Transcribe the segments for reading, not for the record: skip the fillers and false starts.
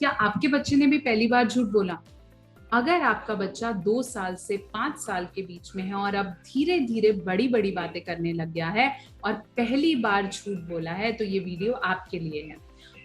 क्या आपके बच्चे ने भी पहली बार झूठ बोला? अगर आपका बच्चा 2 साल से 5 साल के बीच में है और अब धीरे धीरे बड़ी बड़ी बातें करने लग गया है और पहली बार झूठ बोला है, तो ये वीडियो आपके लिए है।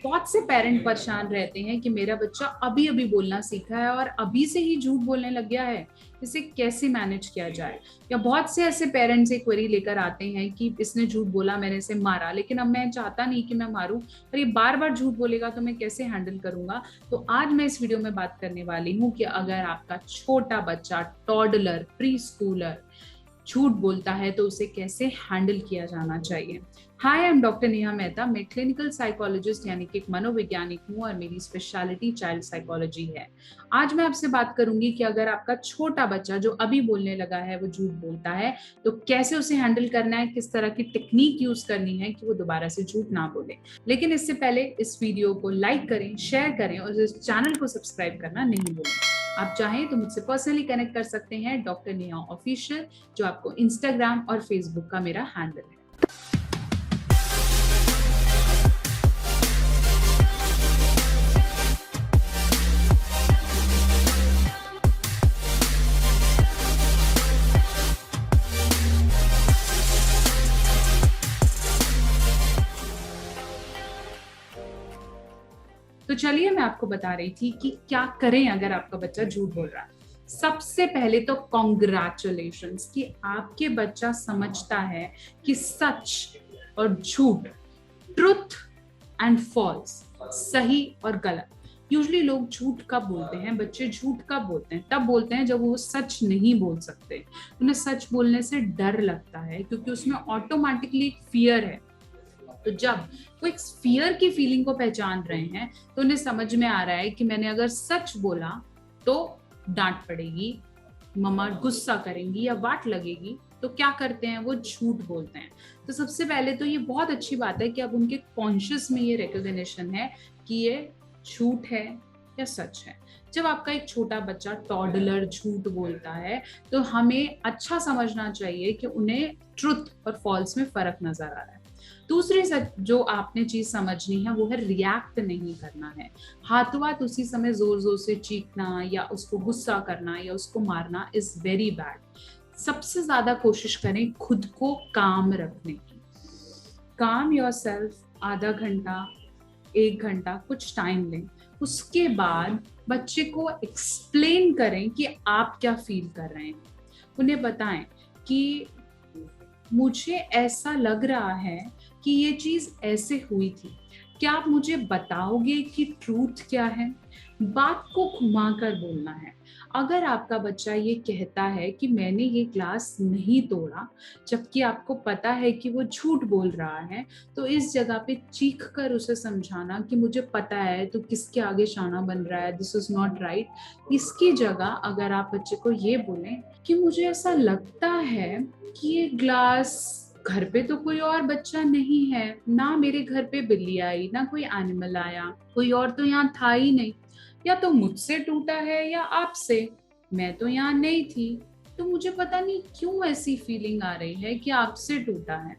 बहुत से पेरेंट परेशान रहते हैं कि मेरा बच्चा अभी अभी बोलना सीखा है और अभी से ही झूठ बोलने लग गया है, इसे कैसे मैनेज किया जाए। या बहुत से ऐसे पेरेंट्स एक क्वेरी लेकर आते हैं कि इसने झूठ बोला, मैंने इसे मारा, लेकिन अब मैं चाहता नहीं कि मैं मारूं, और ये बार बार झूठ बोलेगा तो मैं कैसे हैंडल करूंगा। तो आज मैं इस वीडियो में बात करने वाली हूँ कि अगर आपका छोटा बच्चा, टॉडलर, प्री स्कूलर झूठ बोलता है तो उसे कैसे हैंडल किया जाना चाहिए। Hi, I am doctor Neha Mehta. मैं क्लिनिकल साइकोलॉजिस्ट यानी कि एक मनोवैज्ञानिक हूँ और मेरी स्पेशलिटी चाइल्ड साइकोलॉजी है। आज मैं आपसे बात करूंगी कि अगर आपका छोटा बच्चा जो अभी बोलने लगा है वो झूठ बोलता है तो कैसे उसे हैंडल करना है, किस तरह की टेक्निक यूज करनी है कि वो दोबारा से झूठ ना बोले। लेकिन इससे पहले इस वीडियो को लाइक करें, शेयर करें और इस चैनल को सब्सक्राइब करना नहीं भूलें। आप चाहें तो मुझसे पर्सनली कनेक्ट कर सकते हैं, डॉक्टर नेहा ऑफिशियल, जो आपको इंस्टाग्राम और फेसबुक का मेरा हैंडल है। तो चलिए मैं आपको बता रही थी कि क्या करें अगर आपका बच्चा झूठ बोल रहा है। सबसे पहले तो कॉन्ग्रेचुलेशंस कि आपके बच्चा समझता है कि सच और झूठ, ट्रुथ एंड फॉल्स, सही और गलत। यूजुअली लोग झूठ कब बोलते हैं, बच्चे झूठ कब बोलते हैं? तब बोलते हैं जब वो सच नहीं बोल सकते। उन्हें सच बोलने से डर लगता है क्योंकि उसमें ऑटोमेटिकली फियर है। तो जब वो एक फियर की फीलिंग को पहचान रहे हैं तो उन्हें समझ में आ रहा है कि मैंने अगर सच बोला तो डांट पड़ेगी, मम्मा गुस्सा करेंगी या वाट लगेगी। तो क्या करते हैं, वो झूठ बोलते हैं। तो सबसे पहले तो ये बहुत अच्छी बात है कि अब उनके कॉन्शियस में ये रिकॉग्निशन है कि ये झूठ है या सच है। जब आपका एक छोटा बच्चा, टॉडलर, झूठ बोलता है तो हमें अच्छा समझना चाहिए कि उन्हें ट्रुथ और फॉल्स में फर्क नजर आ रहा है। दूसरी जो आपने चीज समझनी है वो है रिएक्ट नहीं करना है। हाथों हाथ उसी समय जोर जोर से चीखना या उसको गुस्सा करना या उसको मारना इज वेरी बैड। सबसे ज्यादा कोशिश करें खुद को काम रखने की। काम योरसेल्फ, आधा घंटा, 1 घंटा कुछ टाइम लें। उसके बाद बच्चे को एक्सप्लेन करें कि आप क्या फील कर रहे हैं। उन्हें बताएं कि मुझे ऐसा लग रहा है कि ये चीज ऐसे हुई थी, क्या आप मुझे बताओगे कि ट्रूथ क्या है? बात को घुमाकर बोलना है। अगर आपका बच्चा ये कहता है कि मैंने ये ग्लास नहीं तोड़ा, जबकि आपको पता है कि वो झूठ बोल रहा है, तो इस जगह पे चीख कर उसे समझाना कि मुझे पता है तो किसके आगे शाना बन रहा है, दिस इज नॉट राइट। इसकी जगह अगर आप बच्चे को ये बोलें कि मुझे ऐसा लगता है कि ये ग्लास, घर पे तो कोई और बच्चा नहीं है, ना मेरे घर पे बिल्ली आई, ना कोई एनिमल आया, कोई और तो यहाँ था ही नहीं, या तो मुझसे टूटा है या आपसे, मैं तो यहाँ नहीं थी, तो मुझे पता नहीं क्यों ऐसी फीलिंग आ रही है कि आपसे टूटा है।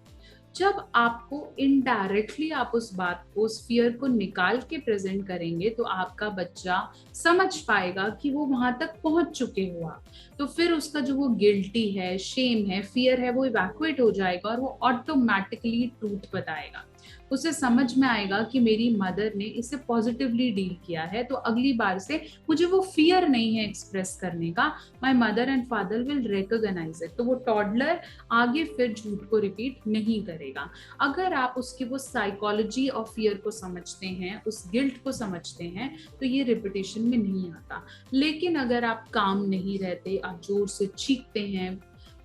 जब आपको इनडायरेक्टली आप उस बात को, उस फियर को निकाल के प्रेजेंट करेंगे तो आपका बच्चा समझ पाएगा कि वो वहां तक पहुंच चुके हुआ। तो फिर उसका जो वो गिल्टी है, शेम है, फियर है, वो इवैक्यूएट हो जाएगा और वो ऑटोमेटिकली ट्रूथ बताएगा। उसे समझ में आएगा कि मेरी मदर ने इसे पॉजिटिवली डील किया है, तो अगली बार से मुझे वो फियर नहीं है एक्सप्रेस करने का। My mother and father will recognise it. तो वो टॉडलर आगे फिर झूठ को रिपीट नहीं करेगा। अगर आप उसकी वो साइकोलॉजी ऑफ फियर को समझते हैं, उस गिल्ट को समझते हैं, तो ये रिपीटेशन में नहीं आता। लेकिन अगर आप काम नहीं रहते, आप जोर से चीखते हैं,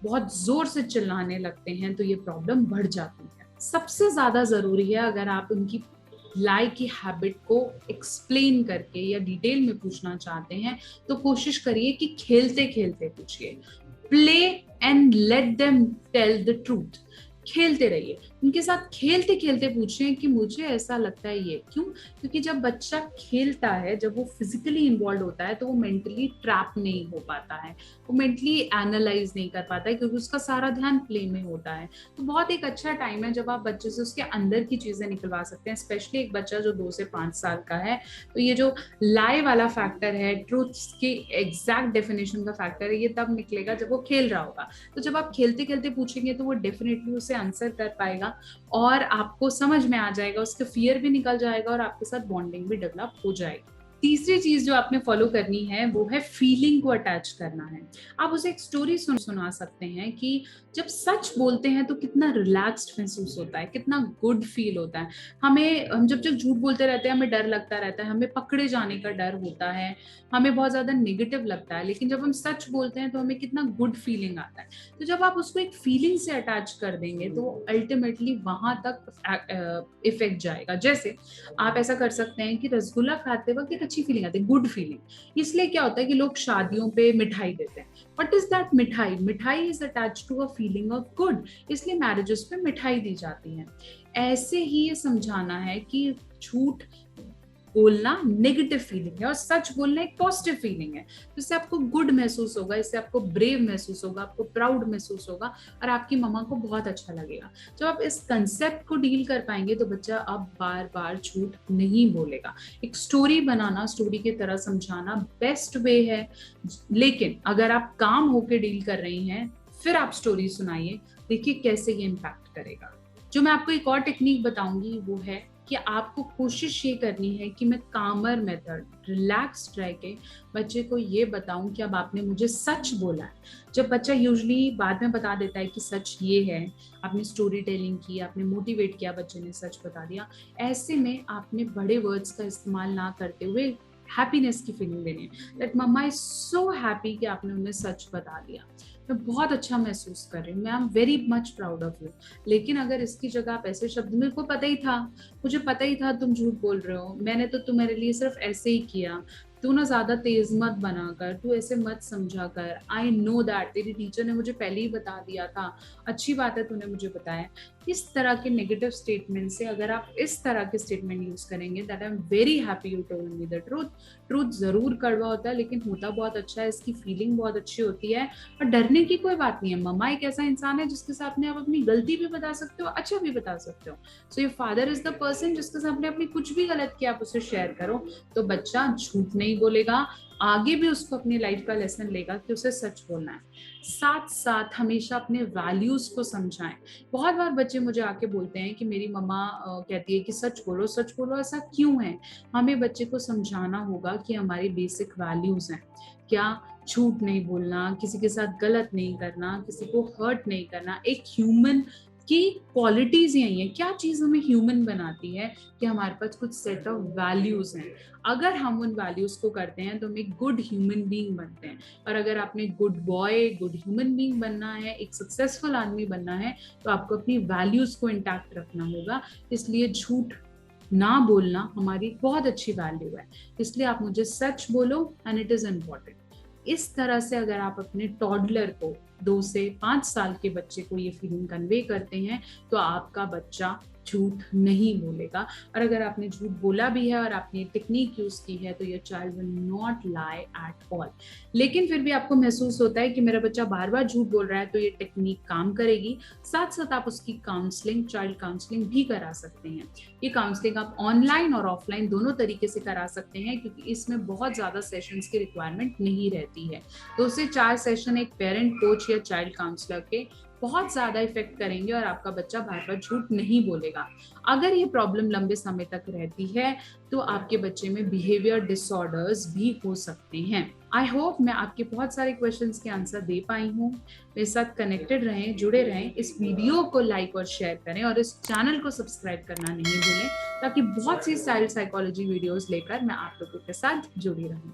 बहुत जोर से चिल्लाने लगते हैं, तो ये प्रॉब्लम बढ़ जाती है। सबसे ज्यादा जरूरी है, अगर आप उनकी लाई की हैबिट को एक्सप्लेन करके या डिटेल में पूछना चाहते हैं, तो कोशिश करिए कि खेलते खेलते पूछिए। Play and let them tell the truth. खेलते रहिए। उनके साथ खेलते खेलते पूछें कि मुझे ऐसा लगता है ये क्यों, क्योंकि जब बच्चा खेलता है, जब वो फिजिकली इन्वॉल्व होता है तो वो मेंटली ट्रैप नहीं हो पाता है, वो मेंटली एनालाइज नहीं कर पाता है, क्योंकि उसका सारा ध्यान प्ले में होता है। तो बहुत एक अच्छा टाइम है जब आप बच्चे से उसके अंदर की चीजें निकलवा सकते हैं, स्पेशली एक बच्चा जो 2 से 5 साल का है। तो ये जो लाई वाला फैक्टर है, ट्रूथ की एग्जैक्ट डेफिनेशन का फैक्टर है, ये तब निकलेगा जब वो खेल रहा होगा। तो जब आप खेलते खेलते पूछेंगे तो वो डेफिनेटली उसे आंसर कर पाएगा और आपको समझ में आ जाएगा, उसका फियर भी निकल जाएगा और आपके साथ बॉन्डिंग भी डेवलप हो जाएगी। तीसरी चीज जो आपने फॉलो करनी है वो है फीलिंग को अटैच करना है। आप उसे एक स्टोरी सुना सकते हैं कि जब सच बोलते हैं तो कितना रिलैक्स्ड महसूस होता है, कितना गुड फील होता है। हम जब झूठ बोलते रहते हैं हमें डर लगता रहता है, हमें पकड़े जाने का डर होता है, हमें बहुत ज्यादा नेगेटिव लगता है, लेकिन जब हम सच बोलते हैं तो हमें कितना गुड फीलिंग आता है। तो जब आप उसको एक फीलिंग से अटैच कर देंगे तो अल्टीमेटली वहां तक इफेक्ट जाएगा। जैसे आप ऐसा कर सकते हैं कि रसगुल्ला खाते वक्त एक अच्छी फीलिंग आती है, गुड फीलिंग। इसलिए क्या होता है कि लोग शादियों पे मिठाई देते हैं। What is that? मिठाई। मिठाई is attached to a feeling of good, इसलिए मैरिजेस पे मिठाई दी जाती है। ऐसे ही ये समझाना है कि झूठ बोलना नेगेटिव फीलिंग है और सच बोलना एक पॉजिटिव फीलिंग है। तो इससे आपको गुड महसूस होगा, इससे आपको ब्रेव महसूस होगा, आपको प्राउड महसूस होगा और आपकी मम्मा को बहुत अच्छा लगेगा। जब आप इस कंसेप्ट को डील कर पाएंगे तो बच्चा अब बार बार झूठ नहीं बोलेगा। एक स्टोरी बनाना, स्टोरी की तरह समझाना बेस्ट वे है। लेकिन अगर आप काम होके डील कर रही हैं फिर आप स्टोरी सुनाइए, देखिए कैसे ये इम्पैक्ट करेगा। जो मैं आपको एक और टेक्निक बताऊंगी वो है कि आपको कोशिश ये करनी है कि मैं कामर मेथड, रिलैक्स्ड रह के बच्चे को ये बताऊं कि अब आपने मुझे सच बोला है। जब बच्चा यूजुअली बाद में बता देता है कि सच ये है, आपने स्टोरी टेलिंग की, आपने मोटिवेट किया, बच्चे ने सच बता दिया, ऐसे में आपने बड़े वर्ड्स का इस्तेमाल ना करते हुए हैप्पीनेस की फीलिंग देनी है, that mamma is so happy कि आपने उन्हें सच बता दिया, मैं बहुत अच्छा महसूस कर रही हूँ, मैं I am very much proud of you. लेकिन अगर इसकी जगह आप ऐसे शब्द, मेरे को पता ही था, मुझे पता ही था तुम झूठ बोल रहे हो, मैंने तो तुम्हारे लिए सिर्फ ऐसे ही किया, तू ना ज्यादा तेज मत बना कर, तू ऐसे मत समझा कर, आई नो दैट तेरी टीचर ने मुझे पहले ही बता दिया था, अच्छी बात है तूने मुझे बताया। इस तरह के नेगेटिव स्टेटमेंट से अगर आप इस तरह के स्टेटमेंट यूज करेंगे, that I am very happy you told me the truth. Truth जरूर कड़वा होता है लेकिन होता बहुत अच्छा है, इसकी फीलिंग बहुत अच्छी होती है और डरने की कोई बात नहीं है। मम्मा एक ऐसा इंसान है जिसके सामने आप अपनी गलती भी बता सकते हो, अच्छा भी बता सकते हो। So your father is the person जिसके सामने अपनी कुछ भी गलत किया आप उसे शेयर करो, तो बच्चा झूठ नहीं बोलेगा, आगे भी उसको अपनी लाइफ का लेसन लेगा कि उसे सच बोलना है। साथ साथ हमेशा अपने वैल्यूज को समझाएं। बहुत बार बच्चे मुझे आके बोलते हैं कि मेरी मम्मा कहती है कि सच बोलो, ऐसा क्यों है? हमें बच्चे को समझाना होगा कि हमारी बेसिक वैल्यूज हैं क्या, झूठ नहीं बोलना, किसी के साथ गलत नहीं करना, किसी को हर्ट नहीं करना, एक ह्यूमन की क्वालिटीज यही है। क्या चीज हमें ह्यूमन बनाती है कि हमारे पास कुछ सेट ऑफ वैल्यूज हैं। अगर हम उन वैल्यूज को करते हैं तो हम एक गुड ह्यूमन बीइंग बनते हैं। और अगर आपने good boy, good human being बनना है, एक सक्सेसफुल आदमी बनना है, तो आपको अपनी वैल्यूज को इंटैक्ट रखना होगा। इसलिए झूठ ना बोलना हमारी बहुत अच्छी वैल्यू है, इसलिए आप मुझे सच बोलो एंड इट इज इम्पोर्टेंट। इस तरह से अगर आप अपने टॉडलर को, 2 से 5 साल के बच्चे को ये फीलिंग कन्वे करते हैं तो आपका बच्चा झूठ नहीं बोलेगा। और अगर आपने झूठ बोला भी है और आपने टेक्निक यूज की है तो your child will not lie at all. लेकिन फिर भी आपको महसूस होता है कि मेरा बच्चा बार बार झूठ बोल रहा है, तो ये टेक्निक काम करेगी। साथ साथ आप उसकी काउंसलिंग, चाइल्ड काउंसलिंग भी करा सकते हैं। ये काउंसलिंग आप ऑनलाइन और ऑफलाइन दोनों तरीके से करा सकते हैं, क्योंकि इसमें बहुत ज्यादा सेशंस की रिक्वायरमेंट नहीं रहती है। 2 से 4 सेशन एक पेरेंट, कोच या चाइल्ड काउंसलर के बहुत ज्यादा इफेक्ट करेंगे और आपका बच्चा बार बार झूठ नहीं बोलेगा। अगर ये प्रॉब्लम लंबे समय तक रहती है तो आपके बच्चे में बिहेवियर डिसऑर्डर्स भी हो सकते हैं। आई होप मैं आपके बहुत सारे क्वेश्चंस के आंसर दे पाई हूँ। मेरे साथ कनेक्टेड रहें, जुड़े रहें, इस वीडियो को लाइक और शेयर करें और इस चैनल को सब्सक्राइब करना नहीं भूलें, ताकि बहुत सी चाइल्ड साइकोलॉजी वीडियोस लेकर मैं आप लोगों के साथ जुड़ी रहूं।